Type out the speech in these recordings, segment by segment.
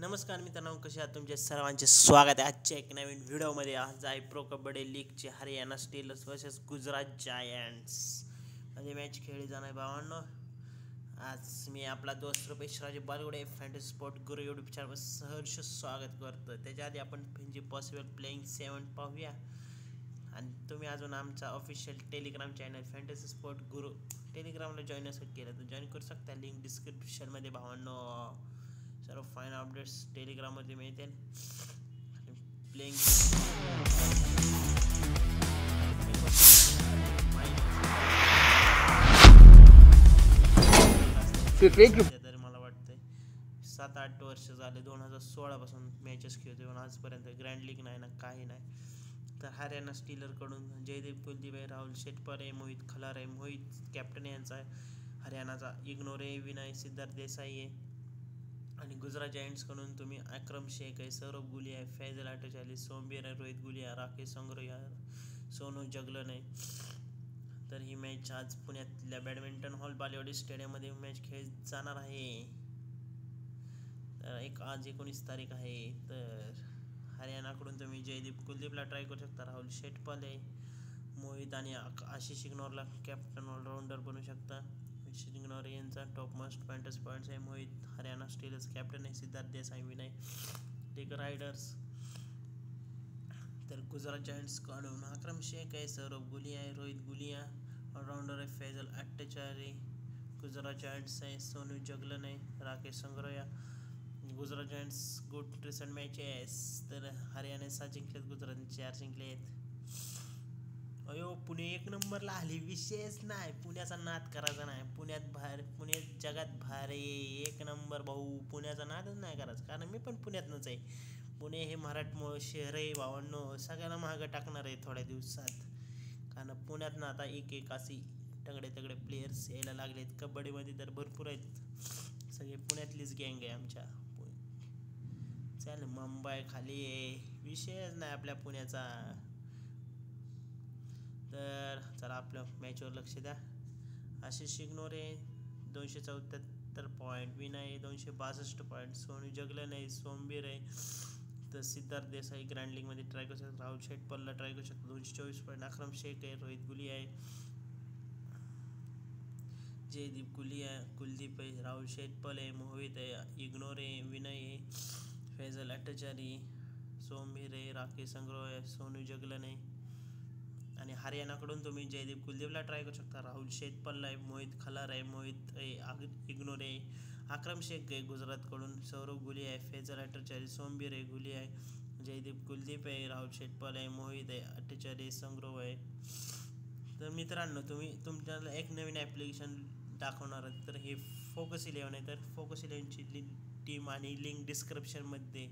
नमस्कार मित्रांनो, कसे आहात? तुमचे सर्वांचे स्वागत आहे आजच्या एक नवीन व्हिडिओमध्ये. आज आहे प्रो कबड्डी लीगची Haryana Steelers versus Gujarat Giants मध्ये मॅच खेळली जाणार भावांनो. आज मी आपला दोस्त Rupesh Raje Balgude fantasy sport guru YouTube चॅनलवर सहर्ष स्वागत करतो. त्याच्या आधी आपण म्हणजे पॉसिबल प्लेइंग 7 पाहूया. आणि तुम्ही अजून आमचा official Telegram channel fantasy sport गुरु टेलिग्रामला जॉईन केलं तर जॉईन करू शकता. लिंक डिस्क्रिप्शनमध्ये भावांनो. सर्व फाईन अपडेट्स टेलिग्राममध्ये मिळतील. प्लेइंग तरी मला वाटतंय 7-8 वर्ष झाले, 2016 पासून मॅचेस खेळतोय पण आजपर्यंत ग्रँड लीग नाही ना, काही नाही. तर हरियाणा स्टीलरकडून जयदीप कुलदीप आहे, राहुल शेटपर आहे, मोहित खलार आहे, मोहित कॅप्टन यांचा आहे हरियाणाचा, इग्नोर आहे, विनय सिद्धार्थ देसाई आहे. आणि गुजरात जायंट्सकडून तुम्ही अक्रम शेख आहे, सौरभ गुली आहे, फैजल आटोचाली, सोमबीर आहे, रोहित गुलिया, राकेश संग्रोया, सोनू जगलन आहे. तर ही मॅच आज पुण्यातल्या बॅडमिंटन हॉल बालेवाडी स्टेडियममध्ये मॅच खेळली जाणार आहे. तर आज 19 तारीख आहे. तर हरियाणाकडून तुम्ही जयदीप कुलदीपला ट्राय करू शकता, राहुल शेटपाल आहे, मोहित आणि आशिष इग्नोरला कॅप्टन ऑलराऊंडर बनवू शकता. इग्नोर यांचा टॉप मोस्ट फॅन्टसी पॉईंट्स आहे. मोहित हरियाणा स्टीलर्स कॅप्टन आहे, सिद्धार्थ देसाई, विनय टेक रायडर्स. तर गुजरात जायंट्स कडून अक्रम शेख आहे, सौरभ गुलिया आहे, रोहित गुलिया ऑलराऊंडर आहे, फैजल अट्टेचारी गुजरात जायंट्स आहे, सोनू जगलन आहे, Rakesh Sangroya. Gujarat Giants good recent matches. तर हरियाणा 7 जिंकलेत, गुजरातने 4 जिंकलेत. अयो पुणे 1 नंबरला आली, विशेष नाही. पुण्याचा नाद करायचा नाही. पुणे जगात भारी 1 नंबर भाऊ. पुण्याचा नादच नाही करायचा, कारण मी पण पुण्यातनंच आहे. पुणे हे मराठमोळं शहर आहे भावांनो. सगळ्यांना महाग टाकणार आहे थोड्या दिवसात, कारण पुण्यातनं आता एक अशी तगडे प्लेयर्स यायला लागलेत. कबड्डीमध्ये तर भरपूर आहेत, सगळे पुण्यातलीच गँग आहे आमच्या. चल मुंबई खाली आहे, विषयच नाही आपल्या पुण्याचा. तर चला आपल्या मॅचवर लक्ष द्या. आशिष इग्नोरे 274 पॉईंट, विनय 262 पॉईंट, सोनू जगलन आहे, सोमबीर आहे. तर सिद्धार्थ देसाई ग्रँड लीगमध्ये ट्राय करू शकता, राहुल शेटपलला ट्राय करू शकता 224 पॉईंट, अक्रम शेख आहे, रोहित गुलिया आहे, जयदीप कुलदीप आहे, राहुल शेटपल आहे, मोहित आहे, इग्नोर आहे, विनय आहे, फैजल अट्टेचारी, सोमबीर आहे, राकेश संग्रोह आहे, सोनू जगलन आहे. आणि हरियाणाकडून तुम्ही जयदीप कुलदीपला ट्राय करू शकता, राहुल शेटपल आहे, मोहित खलार आहे, मोहित इग्नोर आहे, अक्रम शेख आहे. गुजरातकडून सौरभ गुली आहे, फैजल अट्टेचारी, सोमबीर आहे, गुली आहे, जयदीप कुलदीप आहे, राहुल शेटपल आहे, मोहित आहे, अट्टेचारी, संग्रोह आहे. तर मित्रांनो, तुमच्याला एक नवीन ॲप्लिकेशन दाखवणार आहे. तर हे फोकस 11 आहे. तर फोकस 11ची टीम आणि लिंक डिस्क्रिप्शनमध्ये.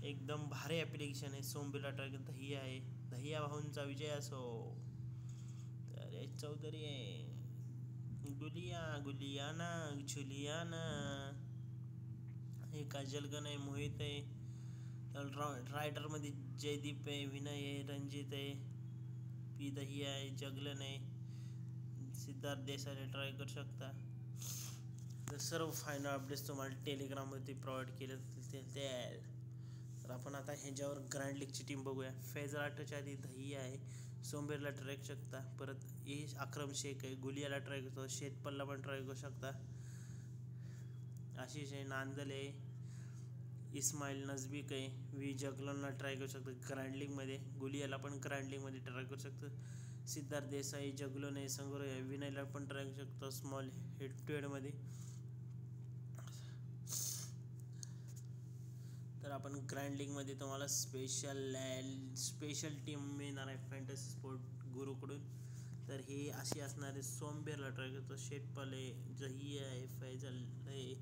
एकदम भारी ॲप्लिकेशन आहे. सोमबीरला ट्राय करता ही आहे, दहिया भाऊंचा विजय असो. तर चौधरी आहे, गुलियाना झुलियाना, हे काजलगन आहे, मोहित आहे. तर रायडरमध्ये जयदीप आहे, विनय आहे, रंजित आहे, पी दहिया आहे, जगलन आहे, सिद्धार्थ देसाईला ट्राय करू शकता. तर सर्व फायनल अपडेट्स तुम्हाला टेलिग्रामवरती प्रोव्हाइड केले ते. तर आपण आता ह्याच्यावर ग्रँड लीगची टीम बघूया. फैजल आटोच्या आधी दहिया आहे, सोमबीरला ट्राय करू शकता, परत अक्रम शेख आहे, गुलियाला ट्राय करतो, शेतपलला पण ट्राय करू शकता, आशिष आहे, नांदल आहे, इस्माईल नजबीक आहे, व्ही जगलनला ट्राय करू शकतो ग्रँड लीगमध्ये, गुलियाला पण ग्रँड लीगमध्ये ट्राय करू शकतो, सिद्धार्थ देसाई, जगलन आहे, संग्रोह आहे, विनयला पण ट्राय करू शकतो स्मॉल हेड टू हेडमध्ये. तर आपण ग्रँड लीगमध्ये तुम्हाला स्पेशल टीम मिळणार आहे फॅन्टसी स्पोर्ट गुरुकडून. तर हे अशी असणार आहे. सोमबीरला ट्राय करतो, शेटपल आहे, जही आहे, फैजल आहे,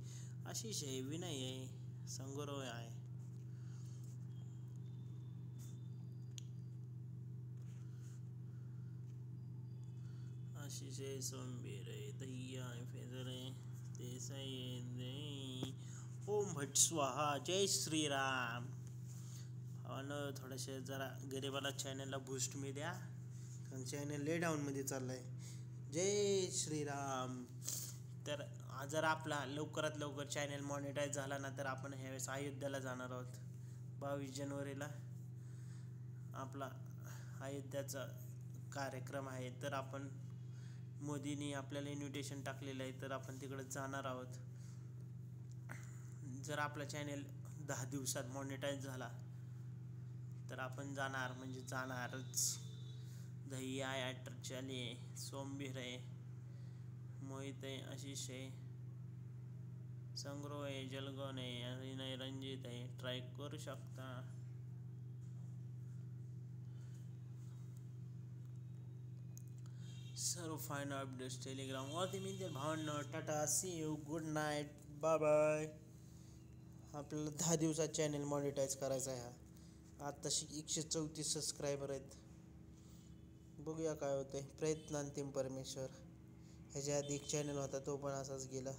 आशिष आहे, विनय आहे, संग्रोह आहे. आशिष आहे, सोमबीर आहे, दहिया आहे, फैजल आहे, देसाई आहे, ओम भट स्वाहा, जय श्रीराम. थोडेसे जरा गरीबाला चॅनलला बूस्ट मी द्या, कारण चॅनल ले डाऊनमध्ये चाललं आहे. जय श्रीराम. तर जर आपला लवकरात लवकर चॅनल मॉनिटाईज झाला ना तर आपण ह्यावेळेस अयोध्याला जाणार आहोत. 22 जानेवारीला आपला अयोध्याचा कार्यक्रम आहे. तर आपण मोदींनी आपल्याला इन्व्हिटेशन टाकलेलं आहे, तर आपण तिकडे जाणार आहोत. जर आपला चॅनल 10 दिवसात मॉनिटाईज झाला तर आपण जाणार म्हणजे जाणारच. दही आहे, अट्रचाली आहे, सोमबीर आहे, मोहित आहे, आशिष आहे, संग्रो आहे, जलगोन आहे, आणि रंजित आहे. ट्राय करू शकता. सर्व फाईन अपडेट्स टेलिग्रामवरती मिळतील भावांनो. Ta-ta, see you, good night, bye bye. आपल्याला 10 दिवसात चॅनल मॉनिटाईज करायचा आहे. आत्ताशी 134 सबस्क्रायबर आहेत. बघूया काय होतंय. प्रयत्नांतिम परमेश्वर. ह्याच्या आधी एक चॅनल होता तो पण असाच गेला.